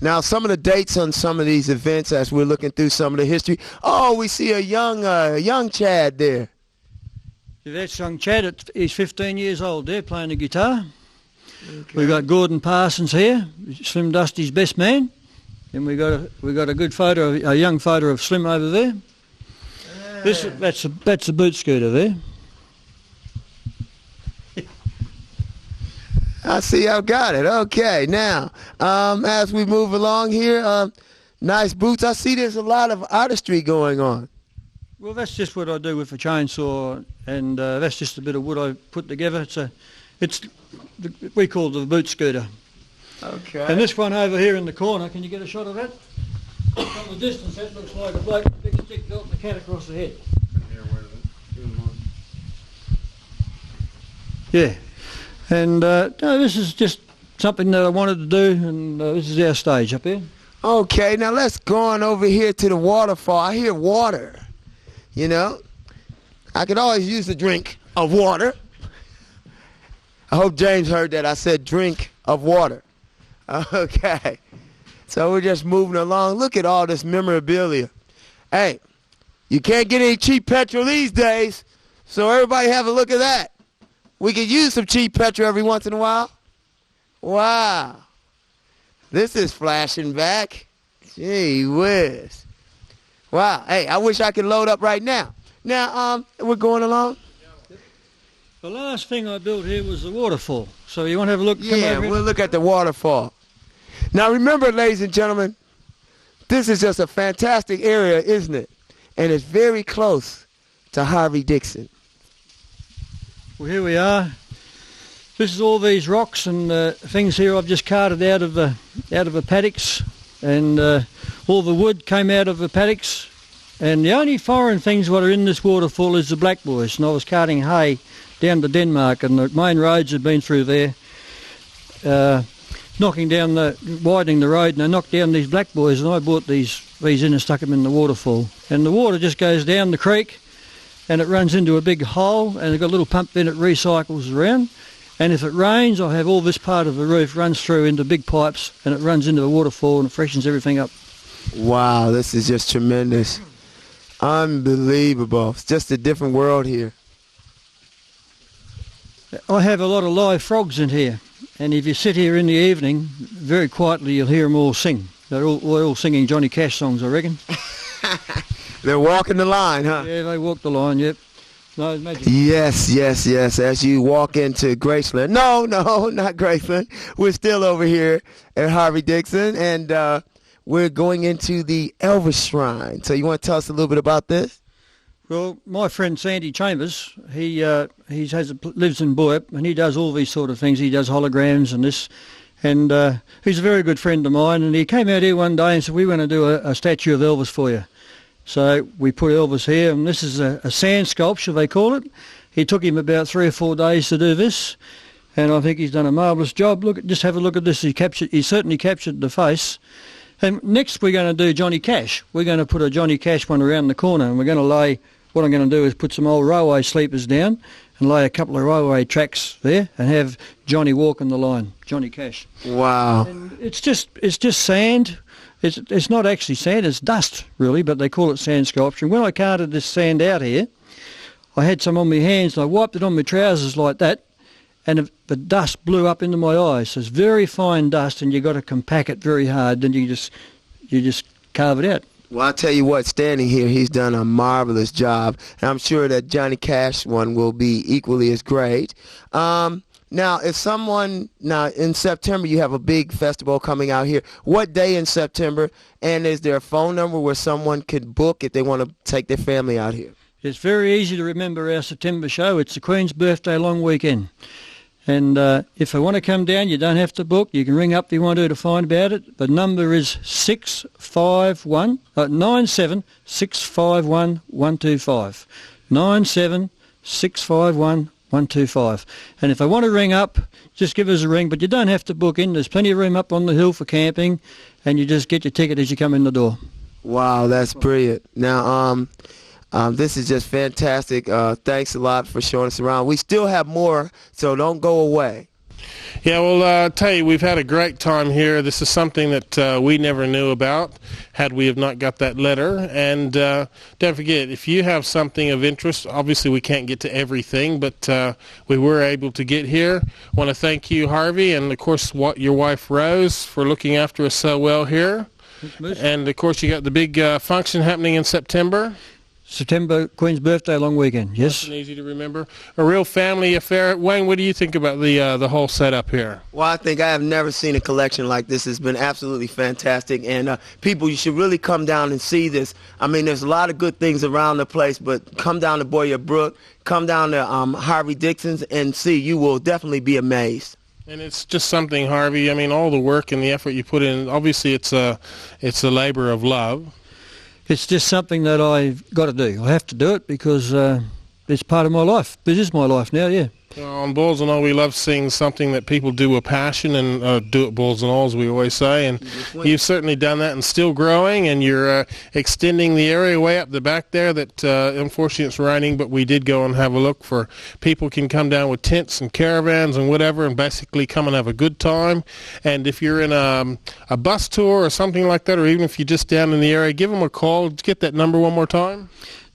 Now, some of the dates on some of these events, as we're looking through some of the history, oh, we see a young Chad there. That's young Chad. He's 15 years old there, playing the guitar. Okay. We've got Gordon Parsons here, Slim Dusty's best man, and we got a good photo, a young photo of Slim over there. That's a boot scooter there. I see, I've got it. Okay, now, as we move along here, nice boots. I see there's a lot of artistry going on. Well, that's just what I do with a chainsaw, and that's just a bit of wood I put together. We call it the boot scooter. Okay. And this one over here in the corner, can you get a shot of that? From the distance, that looks like a bloke with a big stick belting the cat across the head. Yeah. And no, this is just something that I wanted to do, and this is our stage up here. Okay, now let's go on over here to the waterfall. I hear water, you know. I could always use a drink of water. I hope James heard that. I said drink of water. Okay. So we're just moving along. Look at all this memorabilia. Hey, you can't get any cheap petrol these days, so everybody have a look at that. We could use some cheap petrol every once in a while. Wow. This is flashing back. Gee whiz. Wow. Hey, I wish I could load up right now. Now, we're going along. The last thing I built here was the waterfall. So you want to have a look? Yeah, we'll look at the waterfall. Now remember, ladies and gentlemen, this is just a fantastic area, isn't it? And it's very close to Harvey Dickson. Well, here we are. This is all these rocks and things here I've just carted out of the paddocks, and all the wood came out of the paddocks. And the only foreign things that are in this waterfall is the black boys. And I was carting hay down to Denmark, and the main roads had been through there, widening the road, and I knocked down these black boys, and I brought these in and stuck them in the waterfall. And the water just goes down the creek, and it runs into a big hole, and they've got a little pump in it, recycles around. And if it rains, I have all this part of the roof runs through into big pipes, and it runs into the waterfall, and it freshens everything up. Wow, this is just tremendous. Unbelievable. It's just a different world here. I have a lot of live frogs in here, and if you sit here in the evening, very quietly you'll hear them all sing. They're all singing Johnny Cash songs, I reckon. They're walking the line, huh? Yeah, they walk the line, yep. No, imagine. Yes. As you walk into Graceland. No, not Graceland. We're still over here at Harvey Dickson, and we're going into the Elvis Shrine. So you want to tell us a little bit about this? Well, my friend Sandy Chambers, he lives in Boyup, and he does all these sort of things. He does holograms and this, and he's a very good friend of mine. And he came out here one day and said, "We want to do a statue of Elvis for you." So we put Elvis here, and this is a sand sculpture, they call it. He took him about 3 or 4 days to do this, and I think he's done a marvellous job. Just have a look at this. He certainly captured the face. And next we're going to do Johnny Cash. We're going to put a Johnny Cash one around the corner, and we're going to lay. What I'm going to do is put some old railway sleepers down and lay a couple of railway tracks there and have Johnny walk on the line, Johnny Cash. Wow. And it's just sand It's not actually sand, it's dust, really, but they call it sand sculpture. And when I carted this sand out here, I had some on my hands, and I wiped it on my trousers like that, and the dust blew up into my eyes. So it's very fine dust, and you've got to compact it very hard, then you just carve it out. Well, I'll tell you what, standing here, he's done a marvelous job, and I'm sure that Johnny Cash one will be equally as great. Now, if in September you have a big festival coming out here, what day in September, and is there a phone number where someone could book if they want to take their family out here? It's very easy to remember our September show. It's the Queen's Birthday long weekend. And if they want to come down, you don't have to book. You can ring up if you want to find about it. The number is 97651125. 97651125. And if they want to ring up, just give us a ring. But you don't have to book in. There's plenty of room up on the hill for camping, and you just get your ticket as you come in the door. Wow, that's brilliant. Now, this is just fantastic. Thanks a lot for showing us around. We still have more, so don't go away. Yeah, well, I'll tell you, we've had a great time here. This is something that we never knew about had we have not got that letter. And don't forget, if you have something of interest, obviously we can't get to everything, but we were able to get here. I want to thank you, Harvey, and, of course, your wife, Rose, for looking after us so well here. And, of course, you got the big function happening in September. September, Queen's Birthday long weekend, yes. Nice and easy to remember. A real family affair. Wayne, what do you think about the whole setup here? Well, I think I have never seen a collection like this. It's been absolutely fantastic, and people, you should really come down and see this. I mean, there's a lot of good things around the place, but come down to Boyer Brook, come down to Harvey Dixon's and see. You will definitely be amazed. And it's just something, Harvey. I mean, all the work and the effort you put in, obviously it's a labor of love. It's just something that I've got to do. I have to do it because it's part of my life. This is my life now, yeah. Well, on Balls and All, we love seeing something that people do with passion and do it Balls and All, as we always say. And you've certainly done that and still growing, and you're extending the area way up the back there that unfortunately it's raining, but we did go and have a look for people can come down with tents and caravans and whatever and basically come and have a good time. And if you're in a bus tour or something like that, or even if you're just down in the area, give them a call. Get that number one more time.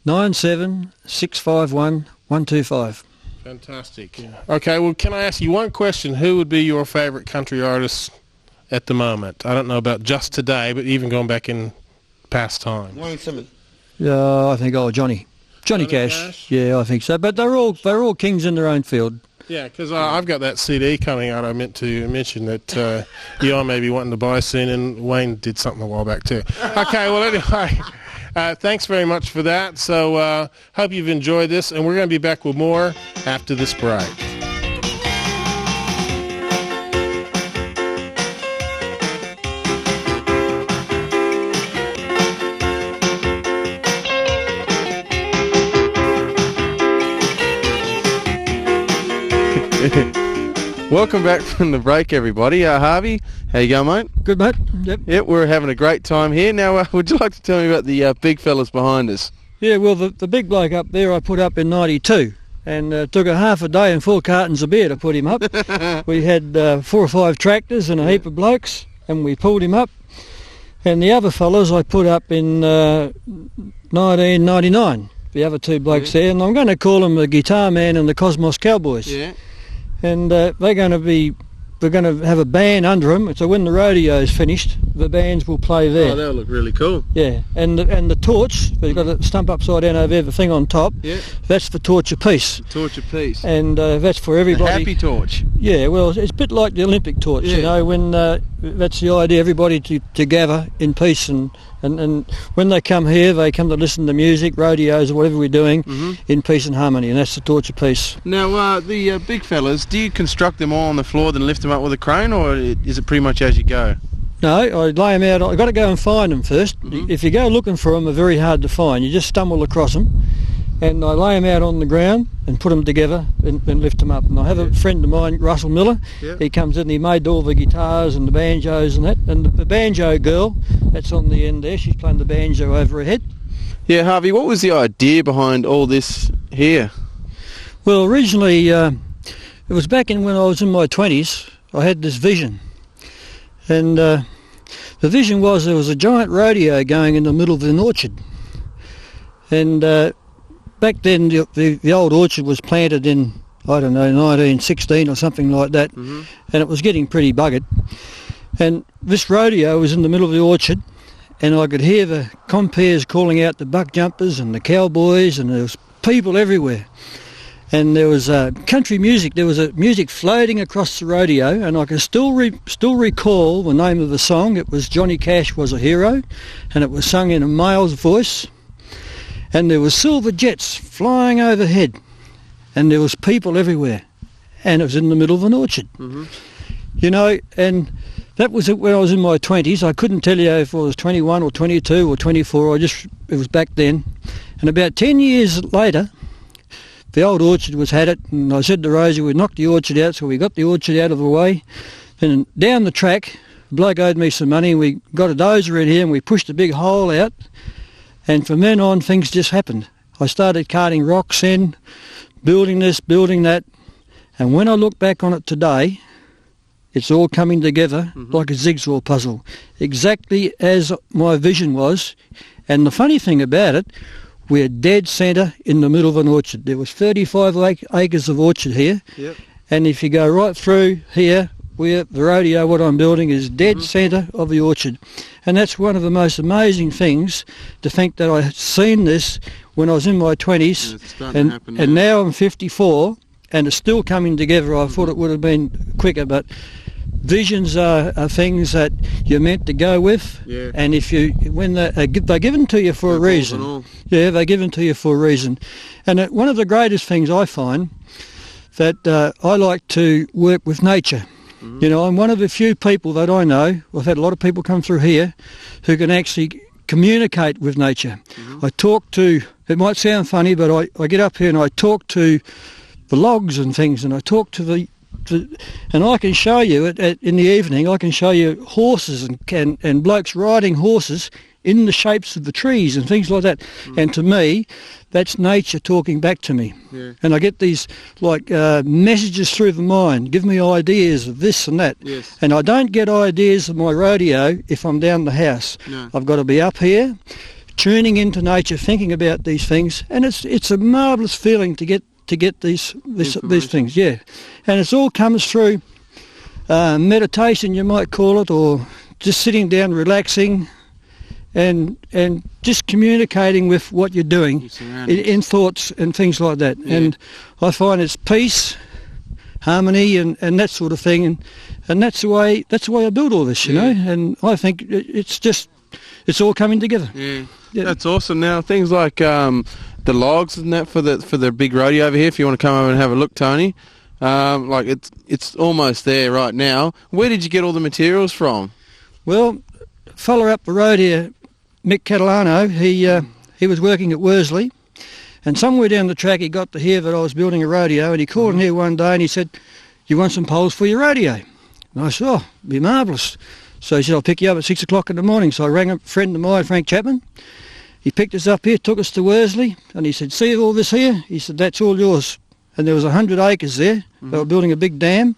97651125. Fantastic. Yeah. Okay, well, can I ask you one question? Who would be your favorite country artist at the moment? I don't know about just today, but even going back in past times. Yeah, I think Johnny Cash. Yeah, I think so. But they're all kings in their own field. Yeah, because I've got that CD coming out. I meant to mention that you all may be wanting to buy soon, and Wayne did something a while back too. Okay, well, anyway. Thanks very much for that. So hope you've enjoyed this, and we're going to be back with more after this break. Welcome back from the break, everybody. Harvey, how you going, mate? Good, mate. Yep, we're having a great time here. Now, would you like to tell me about the big fellas behind us? Yeah, well, the big bloke up there I put up in 92, and took a half a day and 4 cartons of beer to put him up. We had 4 or 5 tractors and a heap of blokes, and we pulled him up. And the other fellas I put up in 1999, the other 2 blokes there, and I'm going to call them the Guitar Man and the Cosmos Cowboys. Yeah. And we're going to have a band under them, so when the rodeo's finished, the bands will play there. Oh, that'll look really cool. Yeah, and the torch, you've got a stump upside down over there, the thing on top, that's the torch of peace. The torch of peace. And that's for everybody. The happy torch. Yeah, well, it's a bit like the Olympic torch, you know, when that's the idea, everybody to gather in peace, and when they come here, they come to listen to music, rodeos, or whatever we're doing, in peace and harmony, and that's the torch of peace. Now, the big fellas, do you construct them all on the floor, then lift them up with a crane, or is it pretty much as you go? No, I lay them out. I've got to go and find them first. If you go looking for them, they're very hard to find. You just stumble across them, and I lay them out on the ground and put them together and lift them up. And I have a friend of mine, Russell Miller. He comes in, he made all the guitars and the banjos and that. And the banjo girl, that's on the end there, she's playing the banjo over her head. Yeah, Harvey, what was the idea behind all this here? Well, originally, it was back when I was in my 20s, I had this vision. And the The vision was there was a giant rodeo going in the middle of an orchard. And back then the old orchard was planted in, I don't know, 1916 or something like that, and it was getting pretty buggered. And this rodeo was in the middle of the orchard, and I could hear the compares calling out the buck jumpers and the cowboys, and there was people everywhere. And there was country music. There was music floating across the rodeo, and I can still recall the name of the song. It was Johnny Cash Was a Hero, and it was sung in a male's voice. And there was silver jets flying overhead, and there was people everywhere, and it was in the middle of an orchard. You know, and that was when I was in my 20s. I couldn't tell you if I was 21 or 22 or 24. It was back then. And about 10 years later, the old orchard was had it, and I said to Rosie, we knocked the orchard out, so we got the orchard out of the way. Then down the track, the bloke owed me some money, and we got a dozer in here, and we pushed a big hole out, and from then on, things just happened. I started carting rocks in, building this, building that, and when I look back on it today, it's all coming together like a jigsaw puzzle, exactly as my vision was. And the funny thing about it, we're dead centre in the middle of an orchard. There was 35 acres of orchard here, and if you go right through here, where the rodeo, what I'm building, is dead centre of the orchard. And that's one of the most amazing things, to think that I had seen this when I was in my 20s, and now I'm 54, and it's still coming together. I thought it would have been quicker, but visions are things that you're meant to go with, and when they're given to you for a reason. They're given to you for a reason. And one of the greatest things I find, that I like to work with nature. You know, I'm one of the few people that I know, I've had a lot of people come through here, who can actually communicate with nature. I talk to, it might sound funny, but I get up here and I talk to the logs and things, and I talk to and I can show you in the evening. I can show you horses and blokes riding horses in the shapes of the trees and things like that. And to me, that's nature talking back to me. And I get these messages through the mind, give me ideas of this and that. And I don't get ideas of my rodeo if I'm down the house. I've got to be up here, tuning into nature, thinking about these things, and it's a marvellous feeling to get these things, and it all comes through meditation, you might call it, or just sitting down, relaxing, and just communicating with what you're doing in thoughts and things like that. And I find it's peace, harmony, and that sort of thing, and that's the way I build all this, you know. And I think it's all coming together. That's awesome. Now things like the logs and that for the big rodeo over here, if you want to come over and have a look, Tony, it's almost there right now. Where did you get all the materials from? Well, fella up the road here, Mick Catalano, he was working at Worsley, and somewhere down the track he got to hear that I was building a rodeo, and he called in here one day and he said, you want some poles for your rodeo? And I said, oh, it'd be marvellous. So he said, I'll pick you up at 6 o'clock in the morning. So I rang a friend of mine, Frank Chapman. He picked us up here, took us to Worsley, and he said, see all this here? He said, that's all yours. And there was 100 acres there. They were building a big dam,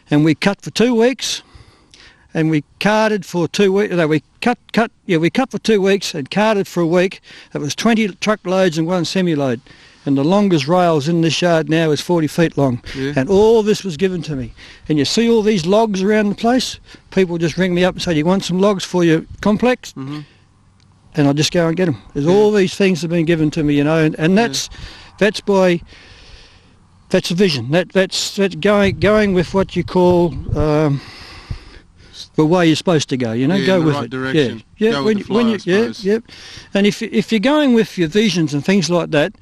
and we cut for 2 weeks, and we carted for 2 weeks. No, we cut for 2 weeks and carted for a week. It was 20 truckloads and 1 semi-load. And the longest rails in this yard now is 40 feet long. And all this was given to me. And you see all these logs around the place? People just ring me up and say, you want some logs for your complex? And I just go and get them. There's all these things that have been given to me, you know, and that's a vision. That's going with what you call the way you're supposed to go, you know, go with it. Direction. And if you're going with your visions and things like that,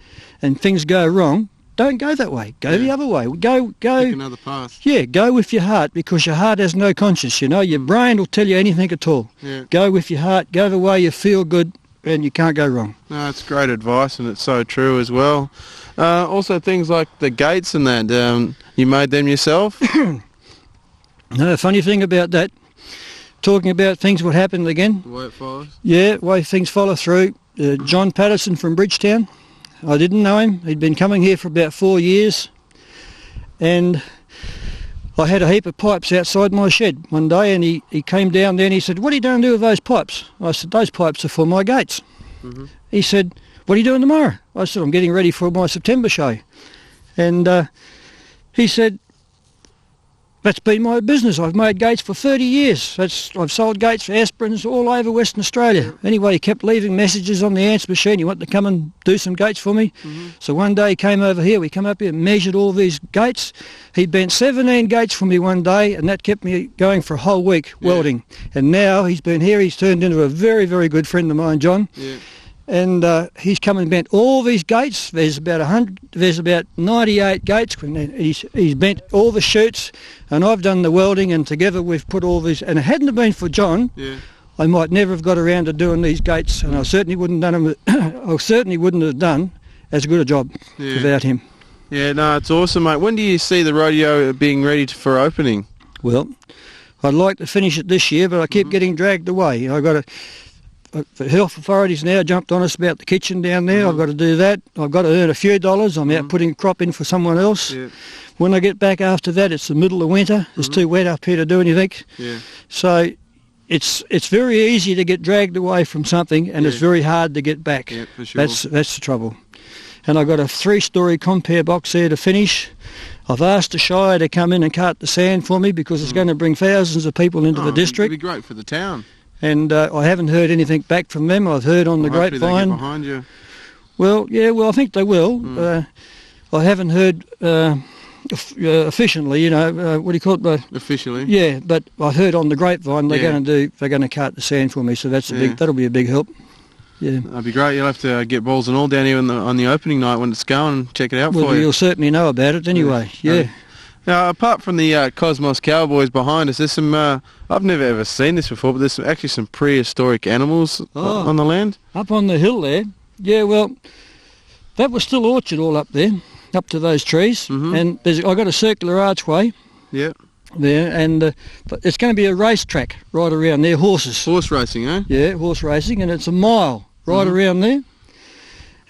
and things go wrong, don't go that way. Go the other way. Go. Take another path. Yeah, go with your heart, because your heart has no conscience, you know. Your brain will tell you anything at all. Go with your heart, go the way you feel good, and you can't go wrong. No, it's great advice, and it's so true as well. Also things like the gates and that, you made them yourself? No, funny thing about that, talking about things what happened again. The way it follows? Yeah, the way things follow through. John Patterson from Bridgetown. I didn't know him. He'd been coming here for about 4 years, and I had a heap of pipes outside my shed one day, and he came down there and he said, "What are you going to do with those pipes?" I said, "Those pipes are for my gates." Mm-hmm. He said, "What are you doing tomorrow?" I said, "I'm getting ready for my September show." And he said, "That's been my business. I've made gates for 30 years. I've sold gates for aspirins all over Western Australia." Anyway, he kept leaving messages on the answer machine. He wanted to come and do some gates for me. Mm-hmm. So one day he came over here. We come up here and measured all these gates. He bent 17 gates for me one day, and that kept me going for a whole week welding. And now he's been here. He's turned into a very, very good friend of mine, John. Yeah. And he's come and bent all these gates. There's about 100. There's about 98 gates. He's bent all the chutes, and I've done the welding. And together we've put all these. And it hadn't have been for John, I might never have got around to doing these gates. And I certainly wouldn't have done them. I certainly wouldn't have done as good a job without him. Yeah, no, it's awesome, mate. When do you see the rodeo being ready for opening? Well, I'd like to finish it this year, but I keep getting dragged away. I've got to. The health authorities now jumped on us about the kitchen down there. I've got to do that. I've got to earn a few dollars. I'm out putting a crop in for someone else. Yeah. When I get back after that, it's the middle of winter. It's too wet up here to do anything. Yeah. So it's very easy to get dragged away from something, and it's very hard to get back. Yeah, for sure. That's the trouble. And I've got a 3-storey compare box there to finish. I've asked the Shire to come in and cart the sand for me because it's going to bring thousands of people into the district. It'd be great for the town. And I haven't heard anything back from them. I've heard on the grapevine. Hopefully they get behind you. Well, yeah, I think they will. I haven't heard efficiently, what do you call it? Officially? Yeah, but I heard on the grapevine they're going to cart the sand for me, so that'll be a big help. Yeah, that'd be great. You'll have to get balls and all down here on the opening night when it's going and check it out for you. Well, you'll certainly know about it anyway. Yeah. Now, apart from the Cosmos Cowboys behind us, there's some, I've never ever seen this before, but there's actually some prehistoric animals on the land. Up on the hill there? Yeah, well, that was still orchard all up there, up to those trees. Mm-hmm. And I've got a circular archway there, and it's going to be a racetrack right around there, horses. Horse racing, eh? Yeah, horse racing, and it's a mile right around there.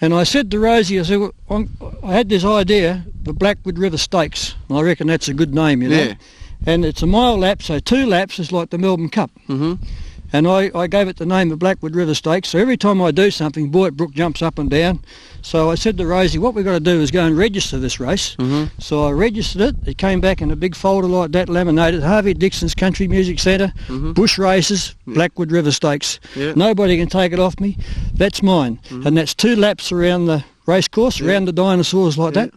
And I said to Rosie, I said, well, I had this idea, the Blackwood River Stakes, and I reckon that's a good name, you know. Yeah. And it's a mile lap, so 2 laps is like the Melbourne Cup. Mm-hmm. And I gave it the name of Blackwood River Stakes, so every time I do something, Boyd Brook jumps up and down. So I said to Rosie, what we've got to do is go and register this race. Mm-hmm. So I registered it. It came back in a big folder like that, laminated. Harvey, Dixon's Country Music Centre, bush races, Blackwood River Stakes. Yeah. Nobody can take it off me. That's mine. Mm-hmm. And that's 2 laps around the racecourse, around the dinosaurs like that.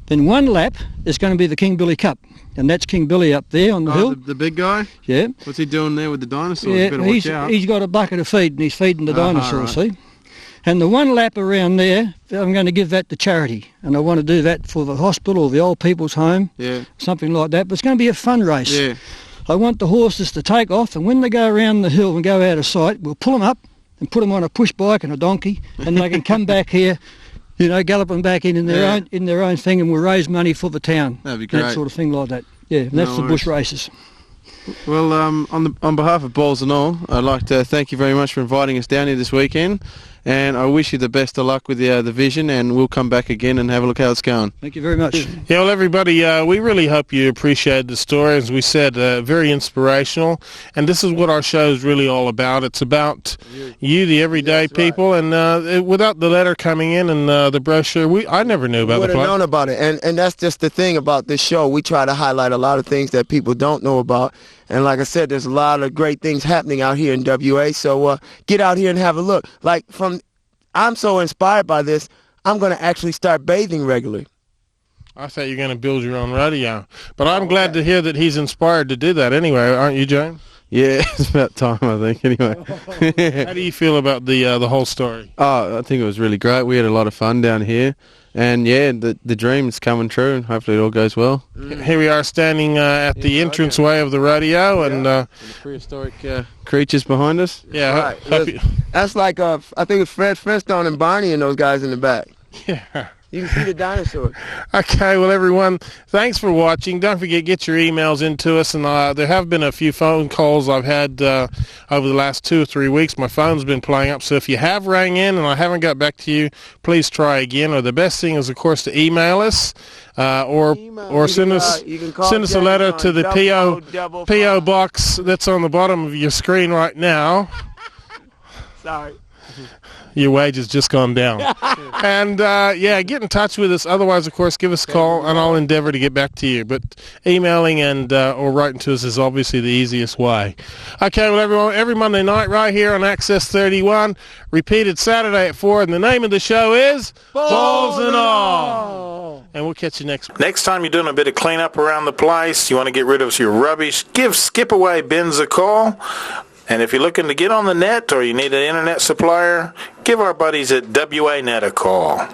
Then 1 lap is going to be the King Billy Cup. And that's King Billy up there on the hill. The big guy? Yeah. What's he doing there with the dinosaurs? Yeah, better watch out. He's got a bucket of feed and he's feeding the dinosaurs, see? And the 1 lap around there, I'm going to give that to charity. And I want to do that for the hospital or the old people's home, something like that. But it's going to be a fun race. Yeah. I want the horses to take off, and when they go around the hill and go out of sight, we'll pull them up and put them on a push bike and a donkey, and they can come back here, galloping back in their own thing, and we'll raise money for the town. That'd be great. That sort of thing like that. Yeah, and that's the bush races. Well, on behalf of Balls and All, I'd like to thank you very much for inviting us down here this weekend, and I wish you the best of luck with the vision, and we'll come back again and have a look how it's going. Thank you very much. Yeah, well, everybody, we really hope you appreciated the story. As we said, very inspirational, and this is what our show is really all about. It's about you, the everyday people, and without the letter coming in and the brochure, I never knew about the plot. Would have known about it, and that's just the thing about this show. We try to highlight a lot of things that people don't know about. And like I said, there's a lot of great things happening out here in WA, so get out here and have a look. I'm so inspired by this, I'm going to actually start bathing regularly. I thought you were going to build your own rodeo. But I'm glad to hear that he's inspired to do that anyway, aren't you, James? Yeah, it's about time, I think, anyway. How do you feel about the whole story? Oh, I think it was really great. We had a lot of fun down here. And, yeah, the dream's coming true, and hopefully it all goes well. Here we are standing at the entranceway of the rodeo. And the prehistoric creatures behind us. Yeah. Right. That's like, I think it's Fred Flintstone and Barney and those guys in the back. Yeah. You can see the dinosaurs. Okay, well, everyone, thanks for watching. Don't forget, get your emails into us. And there have been a few phone calls I've had over the last 2 or 3 weeks. My phone's been playing up. So if you have rang in and I haven't got back to you, please try again. Or the best thing is, of course, to email us or send us a letter to the P.O. box that's on the bottom of your screen right now. Sorry. Your wage has just gone down. And, get in touch with us. Otherwise, of course, give us a call, and I'll endeavor to get back to you. But emailing and or writing to us is obviously the easiest way. Okay, well, everyone, every Monday night right here on Access 31, repeated Saturday at 4, and the name of the show is Balls and All. And we'll catch you next week. Next time you're doing a bit of cleanup around the place, you want to get rid of your rubbish, give Skip Away Bins a call. And if you're looking to get on the net or you need an internet supplier, give our buddies at WA Net a call.